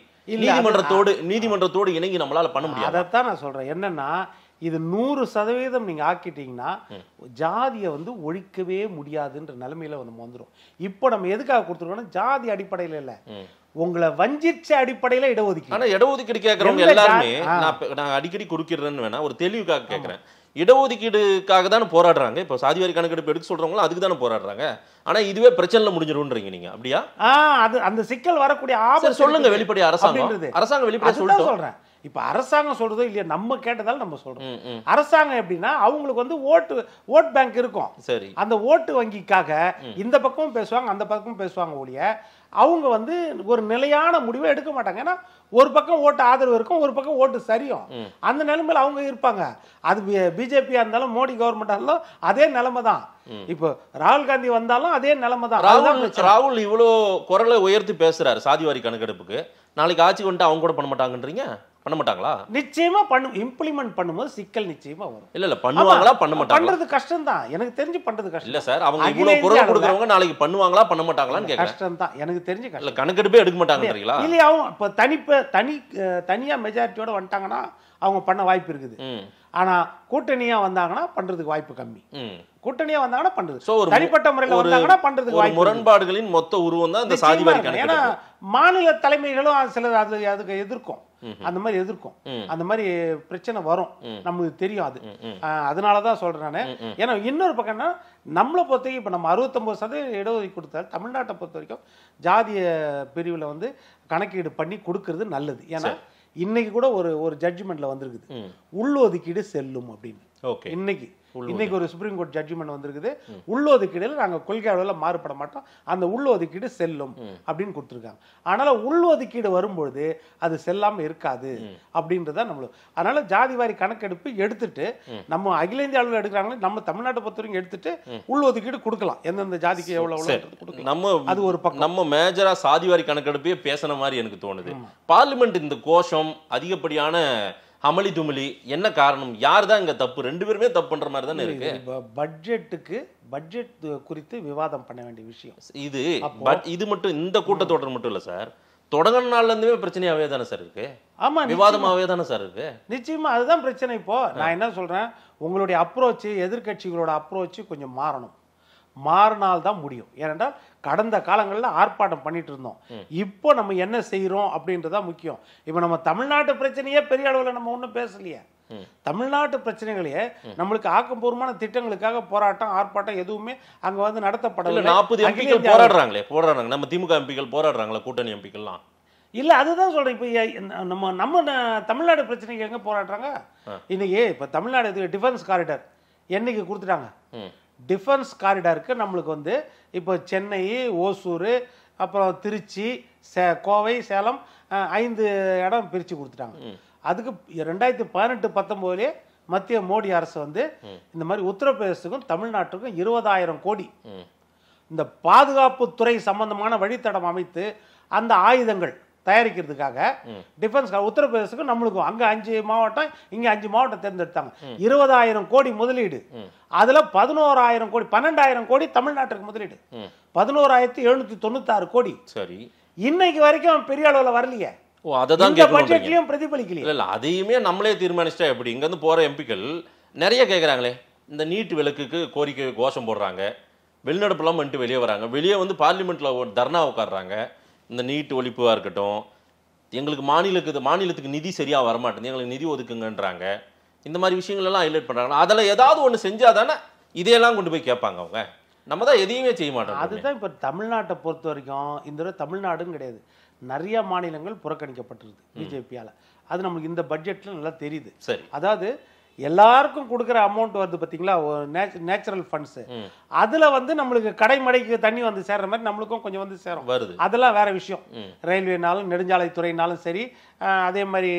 நீதிமன்றத்தோடு இணங்கி நம்மளால பண்ண முடியாது? அதைத்தான் நான் சொல்றேன். என்னன்னா, இது 100% நீங்க ஆக்கிட்டீங்கன்னா ஜாதியை வந்து ஒழிக்கவே முடியாதுன்ற நிலைமையில நம்ம வந்துடும். இப்போ நம்ம எதுக்காக கொடுத்துருக்கோம்? ஜாதி அடிப்படையில இல்ல, உங்களை வஞ்சிச்ச அடிப்படையில இடஒதுக்கீடு. ஆனா இடஒதுக்கீடு கேட்கறவங்க எல்லாருமே, நான் அடிக்கடி குறுக்கிடுறேன்னு வேணா ஒரு தெளிவுக்காக கேட்கிறேன், இடஒதுக்கீடுக்காக தானே போராடுறாங்க. இப்போ சாதிவாரி கணக்கெடுப்பு எடுக்க சொல்றவங்களும் அதுக்கு தானே போராடுறாங்க. ஆனா இதுவே பிரச்சனைல முடிஞ்சிரும்ன்றீங்க நீங்க, அப்படியா? அது அந்த சிக்கல் வரக்கூடிய ஆபத்து சொல்லுங்க. வெளிப்படையா அரசாங்கம் வெளிப்படையா சொல்றேன். இப்ப அரசாங்கம் சொல்றதோ இல்லையா, நம்ம கேட்டதால நம்ம சொல்றோம். அரசாங்கம் எப்படின்னா, அவங்களுக்கு வந்து ஓட் பேங்க் இருக்கும். சரி, அந்த ஓட்டு வங்கிக்காக இந்த பக்கமும் பேசுவாங்க அந்த பக்கமும் பேசுவாங்க ஒழிய அவங்க வந்து ஒரு நிலையான முடிவை எடுக்க மாட்டாங்க. ஏன்னா ஒரு பக்கம் ஓட்டு ஆதரவு இருக்கும், ஒரு பக்கம் ஓட்டு சரியும். அந்த நிலைமையில அவங்க இருப்பாங்க. அது பிஜேபியா இருந்தாலும் மோடி கவர்மெண்டா இருந்தாலும் அதே நிலைமை தான். இப்போ ராகுல் காந்தி வந்தாலும் அதே நிலைமை தான். ராகுல் இவ்வளோ குரலை உயர்த்தி பேசுறாரு சாதிவாரி கணக்கெடுப்புக்கு, நாளைக்கு ஆட்சி வந்துட்டு அவங்க கூட பண்ண மாட்டாங்கன்றீங்க. பண்ண மாட்டாங்களா? நிச்சயமா இம்ப்ளிமெண்ட் பண்ணும்போது சிக்கல் நிச்சயமா வரும். இல்ல பண்ணுவாங்களா பண்ண மாட்டாங்களா? பண்றது கஷ்டம் தான், எனக்கு தெரிஞ்சு பண்றது கஷ்டம். இல்ல சார், அவங்க இவ்வளவு குரல் கொடுக்கறவங்க நாளைக்கு பண்ணுவாங்களா பண்ண மாட்டாங்களான்னு கேக்குறேன். கஷ்டம் தான், எனக்கு தெரிஞ்சு கஷ்டம். இல்ல கணக்கெடுப்பே எடுக்க மாட்டாங்கன்றீங்களா? இல்ல அவங்க இப்ப தனியா மெஜாரிட்டியோட வந்துட்டாங்கன்னா அவங்க பண்ண வாய்ப்பு இருக்குது. ஆனா கூட்டணியா வந்தாங்கன்னா பண்றதுக்கு வாய்ப்பு கம்மி. கூட்டணியா வந்தாங்கன்னா பண்றது, தனிப்பட்ட முறையில் வந்தாங்கன்னா பண்றதுக்கு வாய்ப்பு. முரண்பாடுகளின் மொத்த உருவம் தான் இந்த சாதிவாரி கணக்கெடுப்பு. ஏன்னா மாநில தலைமைகளும் சிலர் அதுக்கு எதிர்க்கும், அந்த மாதிரி எதிர்க்கும், அந்த மாதிரி பிரச்சனை வரும், நமக்கு தெரியும் அது. அதனாலதான் சொல்றேன் நானு. ஏன்னா இன்னொரு பக்கம்னா நம்மளை பொறுத்த வரைக்கும் இப்ப நம்ம 69% இடஒதுக்கீடு கொடுத்தால் தமிழ்நாட்டை பொறுத்த வரைக்கும் ஜாதிய பிரிவுல வந்து கணக்கீடு பண்ணி கொடுக்கறது நல்லது. ஏன்னா இன்னைக்கு கூட ஒரு ஜட்ஜ்மெண்ட்ல வந்திருக்குது, உள்ஒதுக்கீடு செல்லும் அப்படின்னு. ஓகே. இன்னைக்கு ஒரு சுப்ரீம் கோர்ட் ஜட்ஜ்மெண்ட் வந்திருக்குது. உள்ளொதுக்கீடுல நாங்க கொள்கை அளவில் மாறுபட மாட்டோம், அந்த உள்ளொதுக்கீடு செல்லும் அப்படின்னு கொடுத்துருக்காங்க. அதனால உள்ளொதுக்கீடு வரும்பொழுது அது செல்லாம இருக்காது அப்படின்றத நம்மளுக்கு. அதனால ஜாதிவாரி கணக்கெடுப்பு எடுத்துட்டு நம்ம அகில இந்திய அளவில் எடுக்கிறாங்களே, நம்ம தமிழ்நாட்டை பொறுத்தவரைக்கும் எடுத்துட்டு உள்ளொதுக்கீடு கொடுக்கலாம், எந்தெந்த ஜாதிக்கு எவ்வளவு கொடுக்கலாம். அது ஒரு பக்கம். நம்ம மேஜரா சாதிவாரி கணக்கெடுப்பே பேசின மாதிரி எனக்கு தோணுது. பார்லிமெண்ட் இந்த கோஷம் அதிகப்படியான அமளி துமளி என்ன காரணம்? யார் தான் இங்க தப்பு? ரெண்டு பேருமே தப்பு பண்ற மாதிரி தானே இருக்கு. பட்ஜெட் குறித்து விவாதம் பண்ண வேண்டிய விஷயம் இது. இது மட்டும் இந்த கூட்டத்தொடர் மட்டும் இல்ல சார், தொடங்கின நாள்ல இருந்தே பிரச்சனையாவே தானே சார் இருக்கு. ஆமா, விவாதமாவே தானே சார் இருக்கு. நிச்சயமா அதுதான் பிரச்சனை. இப்போ நான் என்ன சொல்றேன், உங்களுடைய அப்ரோச், எதிர்கட்சிகளோட அப்ரோச் கொஞ்சம் மாறணும். மாறினால்தான் முடியும். ஏனென்றால் கடந்த காலங்களில் ஆர்ப்பாட்டம் பண்ணிட்டு இருந்தோம், இப்போ நம்ம என்ன செய்யறோம் அப்படின்றதான் முக்கியம். இப்போ நம்ம தமிழ்நாட்டு பிரச்சனையே பெரிய அளவில் நம்ம ஒன்றும் பேசலையே. தமிழ்நாட்டு பிரச்சனைகளையே நம்மளுக்கு ஆக்கப்பூர்வமான திட்டங்களுக்காக போராட்டம் ஆர்ப்பாட்டம் எதுவுமே அங்க வந்து நடத்தப்படவில்லை. 40 எம்பிக்கள் போராடுறாங்க. நம்ம திமுக எம்பிக்கள் போராடுறாங்களா, கூட்டணி எம்பிக்கள்லாம் இல்ல. அதுதான் சொல்றேன். இப்போ நம்ம தமிழ்நாடு பிரச்சனைக்கு எங்க போராடுறாங்க இன்னைக்கு? இப்ப தமிழ்நாடு டிஃபென்ஸ் காரிடார் என்னைக்கு கொடுத்துட்டாங்க? டிஃபென்ஸ் காரிடாருக்கு நம்மளுக்கு வந்து இப்போ சென்னை, ஓசூர், அப்புறம் திருச்சி, கோவை, சேலம் 5 இடம் பிரித்து கொடுத்துட்டாங்க. அதுக்கு 2018-19 மத்திய மோடி அரசு வந்து இந்த மாதிரி உத்தரப்பிரதேசத்துக்கும் தமிழ்நாட்டுக்கும் 20,000 கோடி இந்த பாதுகாப்புத்துறை சம்பந்தமான வழித்தடம் அமைத்து அந்த ஆயுதங்கள் தயாரிக்கிறதுக்காக டிஃபென்ஸ் உத்தரப்பிரதேசத்துக்கும் நம்மளுக்கும் அங்க 5 மாவட்டம், இங்க 5 மாவட்டம் தேர்ந்தெடுத்தாங்க. 20,000 கோடி முதலீடு. அதுல 11,000 கோடி, 12,000 கோடி தமிழ்நாட்டுக்கு முதலீடு. 11,796 கோடி. சரி, இன்னைக்கு வரைக்கும் பெரிய அளவுல வரலையே. பட்ஜெட்லயும் பிரதிபலிக்கலையே. இல்ல, அதையுமே நம்மளே தீர்மானிச்சிட்டா எப்படி? இங்க இருந்து போற எம்பிக்கள் நிறைய கேட்கறாங்களே, இந்த நீட் விலக்குக்கு கோரிக்கை கோஷம் போடுறாங்க, வெளிநடப்புலாம் பண்ணிட்டு வெளியே வராங்க, வெளியே வந்து பார்லிமெண்ட்ல ஒரு தர்ணா உட்காடுறாங்க. இந்த நீட் ஒழிப்பாக இருக்கட்டும், எங்களுக்கு மாநிலத்துக்கு நிதி சரியாக வரமாட்டேங்குது, எங்களுக்கு நிதி ஒதுக்குங்கன்றாங்க. இந்த மாதிரி விஷயங்கள் எல்லாம் ஹைலைட் பண்ணுறாங்க. அதில் ஏதாவது ஒன்று செஞ்சால் தானே இதையெல்லாம் கொண்டு போய் கேட்பாங்க அவங்க. நம்ம தான் எதையுமே செய்ய மாட்டோம். அதுதான் இப்போ தமிழ்நாட்டை பொறுத்த வரைக்கும் இந்த தமிழ்நாடுன்னு கிடையாது, நிறைய மாநிலங்கள் புறக்கணிக்கப்பட்டிருக்கு பிஜேபியால். அது நம்மளுக்கு இந்த பட்ஜெட்டில் நல்லா தெரியுது. சரி, அதாவது எல்லாருக்கும் கொடுக்குற அமௌண்ட் வருது பார்த்தீங்களா, நேச்சுரல் ஃபண்ட்ஸ், அதுல வந்து நம்மளுக்கு கடைமடைக்கு தண்ணி வந்து சேர்ற மாதிரி நம்மளுக்கும் கொஞ்சம் வந்து சேரும் வருது. அதெல்லாம் வேற விஷயம். ரயில்வேனாலும் நெடுஞ்சாலைத்துறைனாலும் சரி, அதே மாதிரி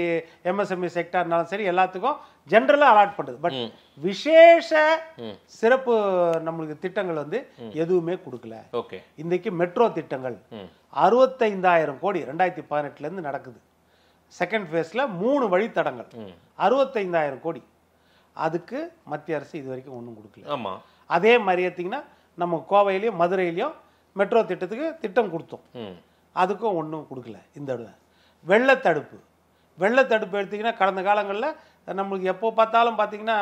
எம்எஸ்எம்இ செக்டார்னாலும் சரி, எல்லாத்துக்கும் ஜென்ரலா அலாட் பண்ணுது. பட் விசேஷ சிறப்பு நம்மளுக்கு திட்டங்கள் வந்து எதுவுமே கொடுக்கல. ஓகே, இன்னைக்கு மெட்ரோ திட்டங்கள் 65,000 கோடி 2018 இருந்து நடக்குது. செகண்ட் ஃபேஸ்ல 3 வழித்தடங்கள் 65,000 கோடி. அதுக்கு மத்திய அரசு இது வரைக்கும் ஒன்றும் கொடுக்கல. ஆமாம், அதே மாதிரி எடுத்திங்கன்னா நம்ம கோவையிலையும் மதுரையிலையும் மெட்ரோ திட்டத்துக்கு திட்டம் கொடுத்தோம், அதுக்கும் ஒன்றும் கொடுக்கல. இந்த வெள்ளத்தடுப்பு எடுத்திங்கன்னா கடந்த காலங்களில் நம்மளுக்கு எப்போ பார்த்தாலும் பார்த்தீங்கன்னா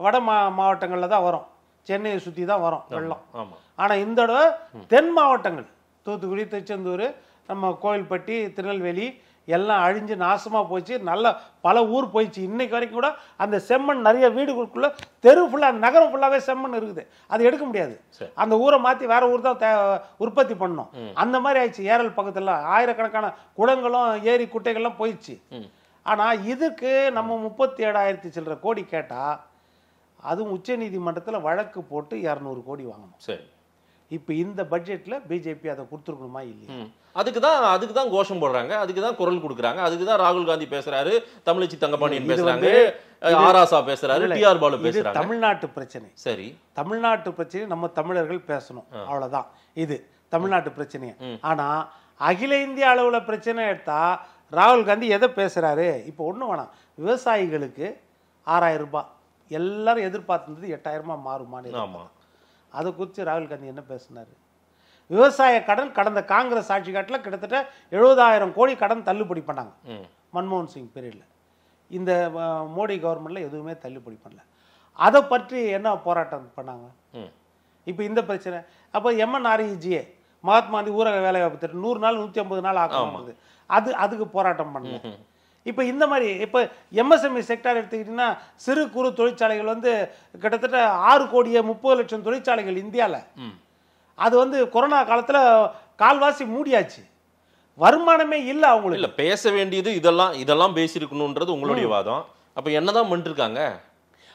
வட மாவட்டங்களில் தான் வரும், சென்னையை சுற்றி தான் வரும் வெள்ளம். ஆனால் இந்த தடவை தென் மாவட்டங்கள் தூத்துக்குடி, திருச்செந்தூர், நம்ம கோவில்பட்டி, திருநெல்வேலி எல்லாம் அழிஞ்சு நாசமாக போச்சு. நல்ல பல ஊர் போயிடுச்சு. இன்னைக்கு வரைக்கும் கூட அந்த செம்மண் நிறைய வீடுகளுக்குள்ள தெரு ஃபுல்லாக, அந்த நகரம் ஃபுல்லாகவே செம்மண் இருக்குது. அது எடுக்க முடியாது. அந்த ஊரை மாற்றி வேற ஊர் தான் உற்பத்தி பண்ணணும். அந்த மாதிரி ஆயிடுச்சு. ஏரல் பக்கத்துல ஆயிரக்கணக்கான குளங்களும் ஏரி குட்டைகள்லாம் போயிடுச்சு. ஆனால் இதுக்கு நம்ம 37,000 சில்லற கோடி கேட்டால் அதுவும் உச்ச நீதிமன்றத்தில் வழக்கு போட்டு 200 கோடி வாங்கணும். சரி, இப்போ இந்த பட்ஜெட்ல பிஜேபி அதை கொடுத்துருக்கணுமா இல்லையா? அதுக்கு தான் கோஷம் போடுறாங்க, அதுக்கு தான் குரல் கொடுக்குறாங்க, அதுக்கு தான் ராகுல் காந்தி பேசுறாரு, தமிழச்சி தங்கபாண்டியன் பேசுறாங்க, ஆராசா பேசுறாரு, டிஆர் பாலு பேசுறாங்க. தமிழ்நாட்டு பிரச்சனை. சரி, தமிழ்நாட்டு பிரச்சனை நம்ம தமிழர்கள் பேசணும், அவ்வளவுதான். இது தமிழ்நாட்டு பிரச்சனை. ஆனா அகில இந்திய அளவுல பிரச்சனை எடுத்தா ராகுல் காந்தி எதை பேசுறாரு? இப்போ ஒன்றும் வேணாம், விவசாயிகளுக்கு 6,000 ரூபாய் எல்லாரும் எதிர்பார்த்துருந்தது 8,000 மாறுமானு. ஆமா, அதை குறித்து ராகுல் காந்தி என்ன பேசினாரு? விவசாய கடன் கடந்த காங்கிரஸ் ஆட்சி காட்டில் கிட்டத்தட்ட 70,000 கோடி கடன் தள்ளுபடி பண்ணாங்க மன்மோகன் சிங் பீரியட்ல. இந்த மோடி கவர்மெண்ட்ல எதுவுமே தள்ளுபடி பண்ணல. அதை பற்றி என்ன போராட்டம் பண்ணாங்க? இப்போ இந்த பிரச்சனை. அப்போ எம்என்ஆர்இஜிஏ மகாத்மா காந்தி ஊரக வேலைவாய்ப்பு திட்டம் 100 நாள் 150 நாள் ஆக்கப்படுது, அதுக்கு போராட்டம் பண்ணல. இப்போ இந்த மாதிரி இப்போ எம்எஸ்எம்இ செக்டார் எடுத்துக்கிட்டிங்கன்னா சிறு குறு தொழிற்சாலைகள் வந்து கிட்டத்தட்ட 6 கோடியே 30 லட்சம் தொழிற்சாலைகள் இந்தியாவில். அது வந்து கொரோனா காலத்தில் கால்வாசி மூடியாச்சு, வருமானமே இல்லை அவங்களுக்கு. இல்லை, பேச வேண்டியது இதெல்லாம் பேசியிருக்கணுன்றது உங்களுடைய வாதம். அப்போ என்னதான் பண்ணிட்டு இருக்காங்க?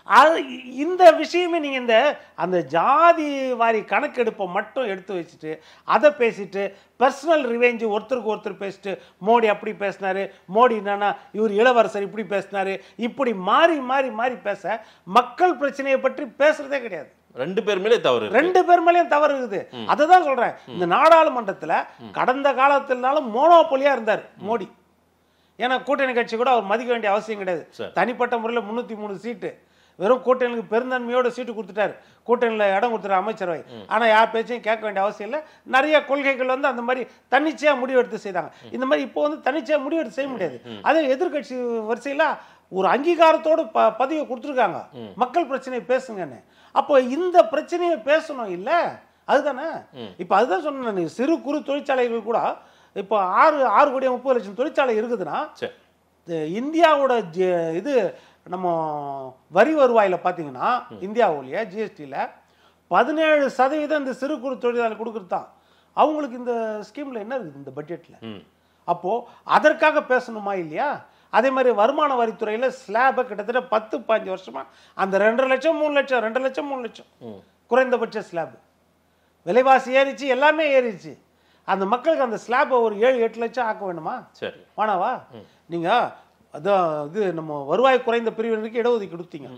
அது இந்த விஷயமே நீங்கள் அந்த ஜாதி வாரி கணக்கெடுப்பை மட்டும் எடுத்து வச்சுட்டு அதை பேசிட்டு பர்சனல் ரிவெஞ்சு ஒருத்தருக்கு ஒருத்தர் பேசிட்டு மோடி அப்படி பேசினாரு, மோடி என்னன்னா இவர் இளவரசர் இப்படி பேசினாரு, இப்படி மாறி மாறி மாறி பேச மக்கள் பிரச்சனையை பற்றி பேசுறதே கிடையாது. ரெண்டு பேர் மேலேயும் தவறு இருக்குது. அதுதான் சொல்றேன். இந்த நாடாளுமன்றத்தில் கடந்த காலத்தினாலும் மோனோபொலியா இருந்தார் மோடி. ஏன்னா கூட்டணி கட்சி கூட அவர் மதிக்க வேண்டிய அவசியம் கிடையாது. தனிப்பட்ட முறையில் 303 சீட்டு வெறும் கூட்டணிக்கு பெருந்தன்மையோட சீட்டு கொடுத்துட்டாரு, கூட்டணியில் இடம் கொடுத்துட்டாரு அமைச்சரவை. ஆனால் யார் பேச்சையும் கேட்க வேண்டிய அவசியம் இல்லை. நிறைய கொள்கைகள் அந்த மாதிரி தன்னிச்சையாக முடிவெடுத்து செய்தாங்க. இந்த மாதிரி இப்போ தன்னிச்சையாக முடிவெடுத்து செய்ய முடியாது. அதே எதிர்கட்சி வரிசையில் ஒரு அங்கீகாரத்தோடு பதவியை கொடுத்துருக்காங்க, மக்கள் பிரச்சனையை பேசுங்கன்னு. அப்போ இந்த பிரச்சனையை பேசணும் இல்லை, அதுதானே. இப்போ அதுதான் சொன்னேன், சிறு குறு தொழிற்சாலைகள் கூட இப்போ 6,30,00,000 தொழிற்சாலை இருக்குதுன்னா இந்தியாவோட இது நம்ம வரி வருவாயில் பார்த்தீங்கன்னா இந்தியாவுடைய ஜிஎஸ்டியில் 17% இந்த சிறு குறு தொழிலாளர் கொடுக்குறது தான். அவங்களுக்கு இந்த ஸ்கீமில் என்ன இருக்குது இந்த பட்ஜெட்டில்? அப்போது அதற்காக பேசணுமா இல்லையா? அதே மாதிரி வருமான வரித்துறையில் ஸ்லாபை கிட்டத்தட்ட 10-15 வருஷமாக அந்த 2 லட்சம் 3 லட்சம் 2 லட்சம் 3 லட்சம் குறைந்தபட்ச ஸ்லாப், விலைவாசி ஏறிச்சு, எல்லாமே ஏறிச்சு. அந்த மக்களுக்கு அந்த ஸ்லாபை ஒரு 7-8 லட்சம் ஆக்க வேணுமா? சரி வானாவா? நீங்கள் அதான் இது நம்ம வருவாய் குறைந்த பிரிவினருக்கு இடஒதுக்கீடு கொடுத்தீங்க.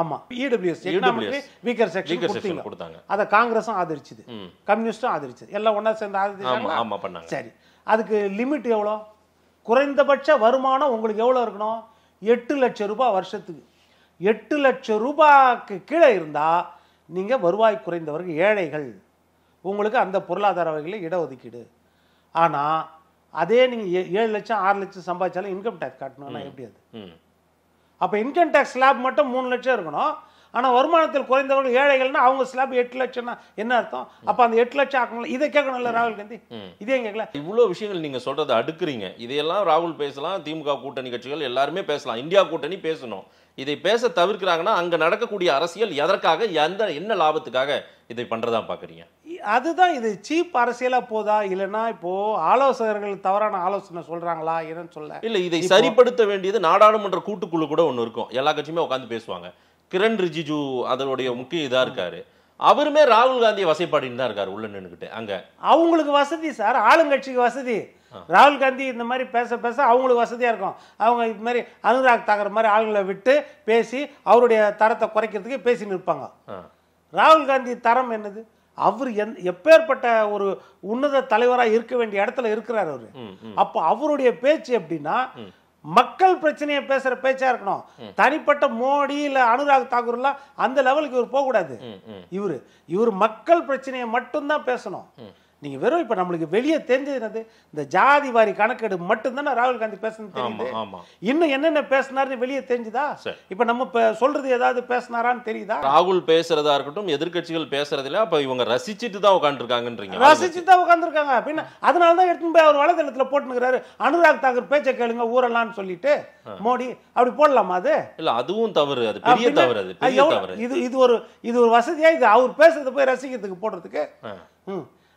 ஆமா, இடபிள்யூஎஸ் எக்கனாமிக்கலி வீக்கர் செக்ஷன் கொடுத்தாங்க. அதை காங்கிரஸும் ஆதரிச்சுது, கம்யூனிஸ்டும் ஆதரிச்சது, எல்லாம் ஒன்றா சேர்ந்து ஆதரிச்சாங்க. சரி, அதுக்கு லிமிட் எவ்வளோ? குறைந்தபட்ச வருமானம் உங்களுக்கு எவ்வளோ இருக்கணும்? 8 லட்சம் ரூபாய் வருஷத்துக்கு. 8 லட்சம் ரூபாய்க்கு கீழே இருந்தால் நீங்கள் வருவாய் குறைந்தவர்கள் ஏழைகள், உங்களுக்கு அந்த பொருளாதார வகையில் இடஒதுக்கீடு. ஆனால் அதே நீங்கள் 7 லட்சம் 6 லட்சம் சம்பாதிச்சாலும் இன்கம் டேக்ஸ் காட்டணும்னா எப்படி அது? அப்போ இன்கம் டேக்ஸ் ஸ்லாப் மட்டும் 3 லட்சம் இருக்கணும். ஆனால் வருமானத்தில் குறைந்தவர்கள் ஏழைகள்னா அவங்க ஸ்லாப் 8 லட்சம்னா என்ன அர்த்தம்? அப்போ அந்த 8 லட்சம் ஆக்கணும். இதை கேட்கணும்ல ராகுல் காந்தி, இதே கேட்கல. இவ்வளோ விஷயங்கள் நீங்கள் சொல்கிறத அடுக்குறீங்க. இதையெல்லாம் ராகுல் பேசலாம், திமுக கூட்டணி கட்சிகள் எல்லாருமே பேசலாம், இந்தியா கூட்டணி பேசணும். இதை பேச தவிர்க்கிறாங்கன்னா அங்கே நடக்கக்கூடிய அரசியல் எதற்காக, என்ன லாபத்துக்காக இதை பண்ணுறதா பார்க்குறீங்க? அதுதான், இது சீப் அரசியலாக போதா, இல்லைன்னா இப்போது ஆலோசகர்கள் தவறான ஆலோசனை சொல்கிறாங்களா என்னன்னு சொல்ல இல்லை. இதை சரிப்படுத்த வேண்டியது நாடாளுமன்ற கூட்டுக்குழு கூட ஒன்று இருக்கும், எல்லா கட்சியுமே உட்காந்து பேசுவாங்க. கிரண் ரிஜிஜு அதனுடைய முக்கிய இதாக இருக்காரு, அவருமே ராகுல் காந்தியை வசைப்பாடின்னு தான் இருக்காரு உள்ள நின்றுக்கிட்டு. அங்கே அவங்களுக்கு வசதி சார், ஆளுங்கட்சிக்கு வசதி. ராகுல் காந்தி இந்த மாதிரி பேச பேச அவங்களுக்கு வசதியாக இருக்கும். அவங்க இது மாதிரி அனுராக் தாக்கர் மாதிரி ஆளுங்களை விட்டு பேசி அவருடைய தரத்தை குறைக்கிறதுக்கு பேசி நிற்பாங்க. ராகுல் காந்தி தரம் என்னது? அவர் எப்பேற்பட்ட ஒரு உன்னத தலைவராக இருக்க வேண்டிய இடத்துல இருக்கிறார் அவரு. அப்போ அவருடைய பேச்சு எப்படின்னா மக்கள் பிரச்சனையை பேசுற பேச்சா இருக்கணும். தனிப்பட்ட மோடி இல்ல அனுராக் தாக்கூர் எல்லாம் அந்த லெவலுக்கு இவர் போக கூடாது. இவரு மக்கள் பிரச்சனையை மட்டும்தான் பேசணும். நீங்க வெறும் இப்ப நம்மளுக்கு வெளியே தெரிஞ்சது என்னது? இந்த ஜாதி வாரி கணக்கெடு மட்டும்தானே ராகுல் காந்தி பேசணும் தெரியுது. இன்னும் என்னென்ன பேசினாருன்னு வெளியே தெரிஞ்சுதா? இப்ப நம்ம சொல்றது ஏதாவது பேசினாரான்னு தெரியுதா? ராகுல் பேசுறதா இருக்கட்டும், எதிர்கட்சிகள் பேசுறதுல அப்ப இவங்க ரசிச்சுட்டு தான் உட்காந்துருக்காங்கன்றீங்க. ரசிச்சுட்டு தான் உட்காந்துருக்காங்க. அப்படின்னா அதனாலதான் எடுத்துன்னு போய் அவர் வலைதளத்துல போட்டுக்கிறாரு, அனுராக் தாக்கூர் பேச்சை கேளுங்க ஊரெல்லாம் சொல்லிட்டு. மோடி அப்படி போடலாமா? அது இல்ல, அதுவும் தவறு, அது பெரிய தவறு. இது ஒரு வசதியா? இது அவர் பேசுறத போய் ரசிக்கிறதுக்கு போடுறதுக்கு?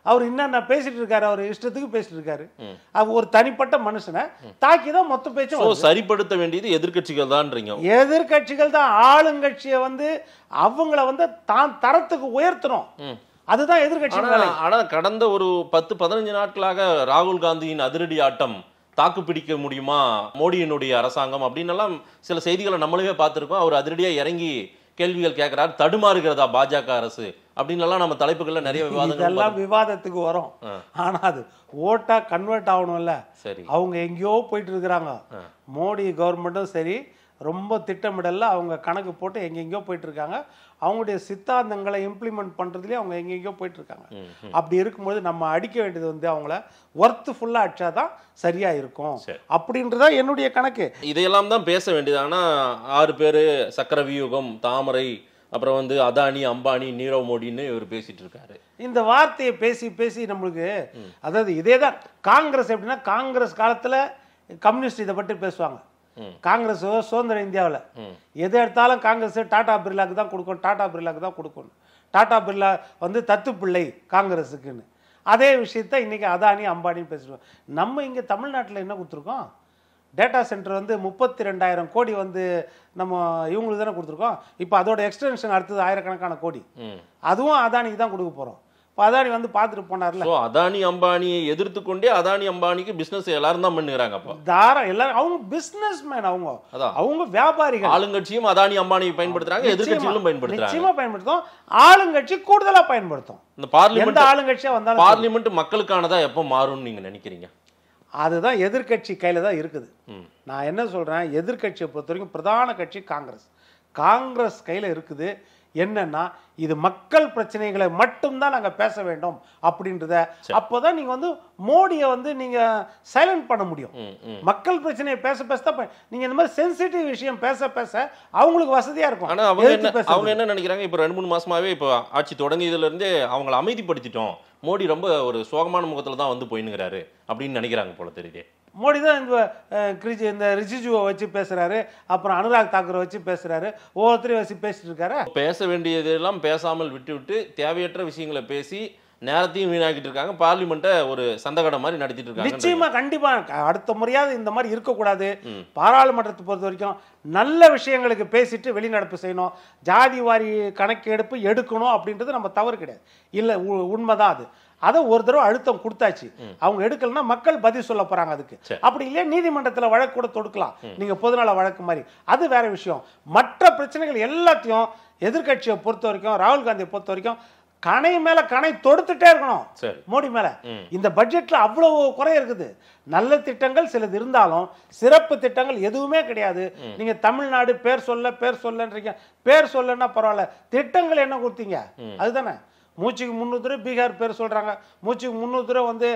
அவர் என்ன பேசிட்டு இருக்காரு, அவர் இஷ்டத்துக்கு பேசிட்டு இருக்காரு. ஒரு தனிப்பட்ட மனுஷனை தாக்கி தான் மொத்த பேச்சும். சரிப்படுத்த வேண்டியது எதிர்கட்சிகள் தான். எதிர்கட்சிகள் தான் ஆளுங்கட்சியை அவங்கள தான் தரத்துக்கு உயர்த்தணும். அதுதான் எதிர்கட்சிகள். ஆனா கடந்த ஒரு 10-15 நாட்களாக ராகுல் காந்தியின் அதிரடி ஆட்டம், தாக்கு பிடிக்க முடியுமா மோடியினுடைய அரசாங்கம் அப்படின்னு எல்லாம் சில செய்திகளை நம்மளுமே பார்த்திருக்கோம். அவர் அதிரடியா இறங்கி கேள்விகள் கேட்கிறார். தடுமாறுகிறதா பாஜக அரசு அப்படின்னு நம்ம தலைப்புகள்ல நிறைய விவாதங்கள் விவாதத்துக்கு வரும். ஆனா அது ஓட்டா கன்வெர்ட் ஆகணும்ல. சரி, அவங்க எங்கேயோ போயிட்டு இருக்கிறாங்க. மோடி கவர்மெண்ட்டும் சரி ரொம்ப திட்டமிடல, அவங்க கணக்கு போட்டு எங்கெங்கயோ போயிட்டு இருக்காங்க. அவங்களுடைய சித்தாந்தங்களை இம்ப்ளிமெண்ட் பண்றதுலயே அவங்க எங்கெங்கயோ போயிட்டு இருக்காங்க. அப்படி இருக்கும்போது நம்ம அடிக்க வேண்டியது அவங்கள ஒர்த்ஃபுல்லா அடிச்சாதான் சரியா இருக்கும் அப்படின்றதா என்னுடைய கணக்கு. இதையெல்லாம் தான் பேச வேண்டியது. ஆனா 6 பேரு சக்கர வியூகம், தாமரை, அப்புறம் அதானி, அம்பானி, நீரவ் மோடின்னு இவர் பேசிட்டு இருக்காரு. இந்த வார்த்தையை பேசி பேசி நம்மளுக்கு, அதாவது இதே தான் காங்கிரஸ். எப்படின்னா காங்கிரஸ் காலத்துல கம்யூனிஸ்ட் இதை பற்றி பேசுவாங்க. காங்கிரஸ் சுதந்திர இந்தியாவில் எது எடுத்தாலும் காங்கிரஸ் டாடா பிர்லாக்கு தான் கொடுக்கணும், டாடா பிர்லாக்கு தான் கொடுக்கணும். டாடா பிர்லா தத்து பிள்ளை காங்கிரஸுக்குன்னு. அதே விஷயத்த இன்னைக்கு அதானி அம்பானின்னு பேசுவோம். நம்ம இங்கே தமிழ்நாட்டில் என்ன கொடுத்துருக்கோம்? டேட்டா சென்டர் வந்து 32,000 கோடி வந்து நம்ம இவங்களுக்கு தானே கொடுத்துருக்கோம். இப்போ அதோட எக்ஸ்டென்ஷன் அடுத்தது ஆயிரக்கணக்கான கோடி, அதுவும் அதானிக்கு தான் கொடுக்க போகிறோம். இப்போ அதானி வந்து பார்த்துட்டு போனார்ல. அதானி அம்பானியை எதிர்த்து கொண்டே அதானி அம்பானிக்கு பிசினஸ் எல்லாரும் தான் பண்ணுறாங்க. அப்போ எல்லாரும் அவங்க பிசினஸ் மேன், அவங்க வியாபாரிகள். ஆளுங்கட்சியும் அதானி அம்பானியை பயன்படுத்துறாங்க, எதிர்கட்சிகளும் பயன்படுத்துறாங்க. நிச்சயமா பயன்படுத்தும், ஆளுங்கட்சி கூடுதலா பயன்படுத்தும். இந்த பார்லிமெண்ட் ஆளுங்கட்சியா வந்தாலும் பார்லிமெண்ட் மக்களுக்கானதா எப்போ மாறும்னு நீங்க நினைக்கிறீங்க? அதுதான் எதிர்கட்சி கையில தான் இருக்குது. நான் என்ன சொல்றேன், எதிர்கட்சியை பொறுத்த வரைக்கும் பிரதான கட்சி காங்கிரஸ் கையில இருக்குது. என்னன்னா இது மக்கள் பிரச்சனைகளை மட்டும்தான் நாங்க பேச வேண்டும் அப்படின்றத. அப்போதான் நீங்க வந்து மோடியை வந்து நீங்க சைலண்ட் பண்ண முடியும். மக்கள் பிரச்சனையை பேச தான் நீங்க இந்த மாதிரி சென்சிட்டிவ் விஷயம் பேச அவங்களுக்கு வசதியா இருக்கும். ஆனா அவங்க என்ன நினைக்கிறாங்க, இப்போ 2-3 மாசமாவே இப்போ ஆட்சி தொடங்கியதுல இருந்தே அவங்களை அமைதிப்படுத்திட்டோம், மோடி ரொம்ப ஒரு சோகமான முகத்துல தான் வந்து போயினுங்கிறாரு அப்படின்னு நினைக்கிறாங்க போல தெரியுது. மோடி தான் இந்த ரிஜிஜுவை வச்சு பேசுறாரு, அப்புறம் அனுராக் தாக்கூரை வச்சு பேசுறாரு, ஒவ்வொருத்தரையும் வச்சு பேசிட்டு இருக்காரு. பேச வேண்டியதெல்லாம் பேசாமல் விட்டு தேவையற்ற விஷயங்களை பேசி நேரத்தையும் வீணாக்கிட்டு இருக்காங்க. பார்லிமெண்ட்டை ஒரு சந்தகடம் மாதிரி நடத்திட்டு இருக்காங்க. நிச்சயமா கண்டிப்பா அடுத்த முறையாவது இந்த மாதிரி இருக்கக்கூடாது. பாராளுமன்றத்தை பொறுத்த வரைக்கும் நல்ல விஷயங்களுக்கு பேசிட்டு வெளிநடப்பு செய்யணும். ஜாதி வாரி கணக்கெடுப்பு எடுக்கணும் அப்படின்றது நம்ம தவறு கிடையாது, இல்ல உண்மைதான். அதை ஒரு தடவை அழுத்தம் கொடுத்தாச்சு, அவங்க எடுக்கலன்னா மக்கள் பதில் சொல்ல போறாங்க. அதுக்கு அப்படி இல்லையா நீதிமன்றத்தில் வழக்கு கூட தொடுக்கலாம், நீங்க பொதுநல வழக்கு மாதிரி. அது வேற விஷயம். மற்ற பிரச்சனைகள் எல்லாத்தையும் எதிர்கட்சியை பொறுத்த வரைக்கும், ராகுல் காந்தியை பொறுத்த வரைக்கும் கணை மேல கணை தொடுத்துட்டே இருக்கணும் மோடி மேல. இந்த பட்ஜெட்ல அவ்வளவு குறை இருக்குது. நல்ல திட்டங்கள் சிலது இருந்தாலும் சிறப்பு திட்டங்கள் எதுவுமே கிடையாது. நீங்க தமிழ்நாடு பேர் சொல்லன்றீங்க, பேர் சொல்லன்னா பரவாயில்ல, திட்டங்கள் என்ன கொடுத்தீங்க? அதுதானே. மூச்சுக்கு 300 தடவை பீகார் பேர் சொல்றாங்க, மூச்சுக்கு 300 தடவை வந்து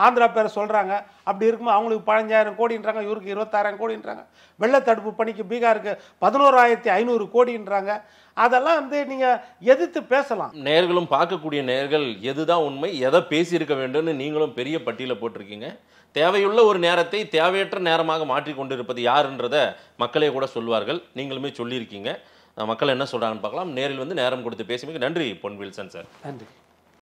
ஆந்திரா பேர் சொல்றாங்க. அப்படி இருக்கும்போது அவங்களுக்கு 15,000 கோடின்றாங்க, இவருக்கு 26,000 கோடின்றாங்க. வெள்ள தடுப்பு பணிக்கு பீகாருக்கு 11,500 கோடின்றாங்க. அதெல்லாம் வந்து நீங்க எதிர்த்து பேசலாம். நேயர்களும் பார்க்கக்கூடிய நேயர்கள் எதுதான் உண்மை, எதை பேசியிருக்க வேண்டும்னு நீங்களும் பெரிய பட்டியல போட்டிருக்கீங்க. தேவையுள்ள ஒரு நேரத்தை தேவையற்ற நேரமாக மாற்றி கொண்டிருப்பது யாருன்றத மக்களே கூட சொல்வார்கள். நீங்களுமே சொல்லியிருக்கீங்க. மக்கள் என்ன சொல்றாங்கன்னு பார்க்கலாம். நேரில் வந்து நேரம் கொடுத்து பேசுவீங்க. நன்றி பொன் வில்சன் சார். நன்றி.